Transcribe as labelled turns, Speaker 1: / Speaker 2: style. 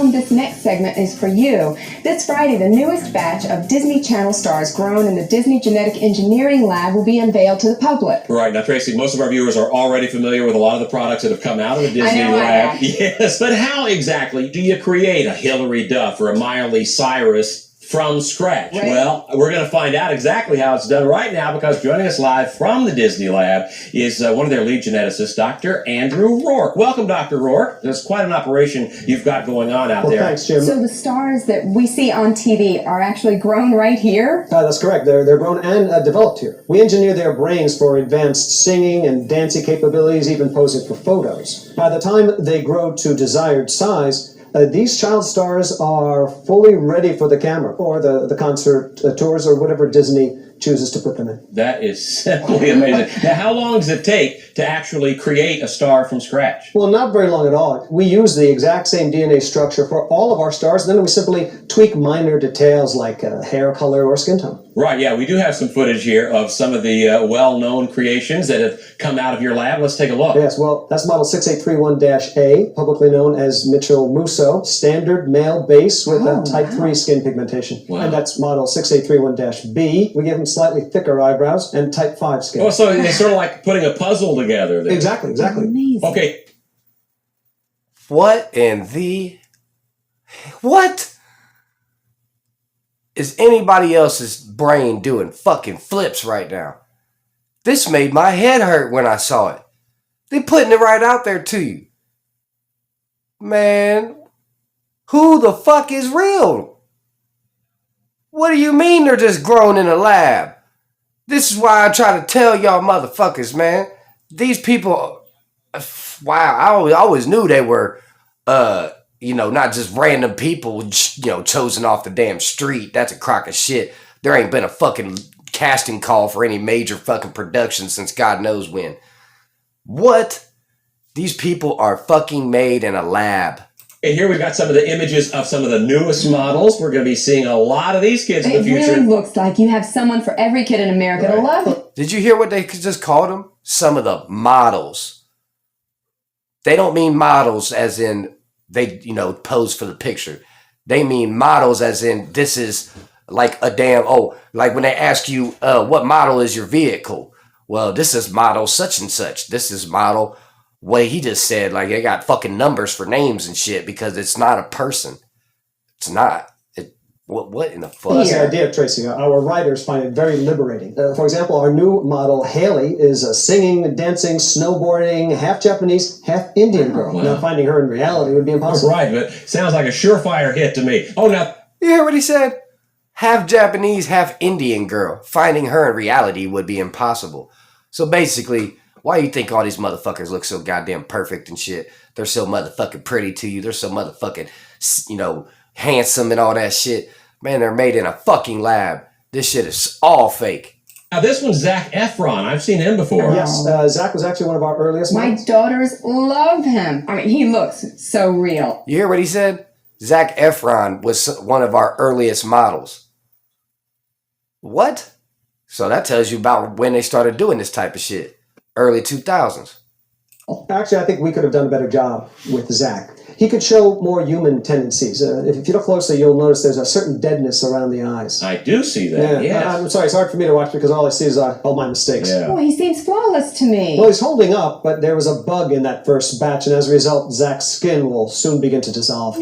Speaker 1: Tom, this next segment is for you. This Friday, the newest batch of Disney Channel stars grown in the Disney Genetic Engineering Lab will be unveiled to the public.
Speaker 2: Right. Now, Tracy, most of our viewers are already familiar with a lot of the products that have come out of the Disney Lab. Yes, but how exactly do you create a Hilary Duff or a Miley Cyrus from scratch?
Speaker 1: Right.
Speaker 2: Well, we're going to find out exactly how it's done right now, because joining us live from the Disney Lab is one of their lead geneticists, Dr. Andrew Rourke. Welcome, Dr. Rourke. There's quite an operation you've got going on out there.
Speaker 3: Thanks, Jim.
Speaker 1: So the stars that we see on TV are actually grown right here?
Speaker 3: That's correct. They're grown and developed here. We engineer their brains for advanced singing and dancing capabilities, even posing for photos. By the time they grow to desired size, these child stars are fully ready for the camera or the concert tours or whatever Disney chooses to put them in.
Speaker 2: That is simply amazing. Now, how long does it take to actually create a star from scratch?
Speaker 3: Well, not very long at all. We use the exact same DNA structure for all of our stars, and then we simply tweak minor details like hair color or skin tone.
Speaker 2: Right, yeah, we do have some footage here of some of the well-known creations that have come out of your lab. Let's take a look.
Speaker 3: Yes, well, that's model 6831-A, publicly known as Mitchell Musso, standard male base with type 3 skin pigmentation.
Speaker 2: Wow.
Speaker 3: And that's model 6831-B. We give him slightly thicker eyebrows and type 5 skin.
Speaker 2: Oh, so it's sort of like putting a puzzle together there.
Speaker 3: Exactly.
Speaker 1: Amazing.
Speaker 2: Okay.
Speaker 4: What in the... What? Is anybody else's brain doing fucking flips right now? This made my head hurt when I saw it. They putting it right out there to you. Man, who the fuck is real? What do you mean they're just grown in a lab? This is why I try to tell y'all motherfuckers, man. These people, wow, I always knew they were, not just random people, chosen off the damn street. That's a crock of shit. There ain't been a fucking casting call for any major fucking production since God knows when. What? These people are fucking made in a lab.
Speaker 2: And here we've got some of the images of some of the newest models. We're going to be seeing a lot of these kids in the future.
Speaker 1: It really looks like you have someone for every kid in America to love it.
Speaker 4: Did you hear what they just called them? Some of the models. They don't mean models as in they, pose for the picture. They mean models as in this is like a damn, like when they ask you, what model is your vehicle? Well, this is model such and such. This is model, what he just said, like they got fucking numbers for names and shit because it's not a person. It's not. What in the fuck?
Speaker 3: Well, that's the idea, Tracy. Our writers find it very liberating. For example, our new model, Haley, is a singing, dancing, snowboarding, half Japanese, half Indian girl.
Speaker 2: Wow.
Speaker 3: Now, finding her in reality would be impossible.
Speaker 2: Right, but sounds like a surefire hit to me. Oh, now,
Speaker 4: You hear what he said? Half Japanese, half Indian girl. Finding her in reality would be impossible. So basically, why do you think all these motherfuckers look so goddamn perfect and shit? They're so motherfucking pretty to you. They're so motherfucking, handsome and all that shit. Man, they're made in a fucking lab. This shit is all fake.
Speaker 2: now this one's Zac Efron. I've seen him before.
Speaker 3: Yes, Zach was actually one of our earliest
Speaker 1: My
Speaker 3: models.
Speaker 1: daughters love him. I mean, he looks so real.
Speaker 4: You hear what he said? Zac Efron was one of our earliest models. What? So that tells you about when they started doing this type of shit. Early 2000s.
Speaker 3: Actually, I think we could have done a better job with Zach. He could show more human tendencies. If you look closely, you'll notice there's a certain deadness around the eyes.
Speaker 2: I do see that, yes.
Speaker 3: I'm sorry, it's hard for me to watch because all I see is all my mistakes.
Speaker 2: Yeah.
Speaker 1: Oh, he seems flawless to me.
Speaker 3: Well, he's holding up, but there was a bug in that first batch, and as a result, Zach's skin will soon begin to dissolve.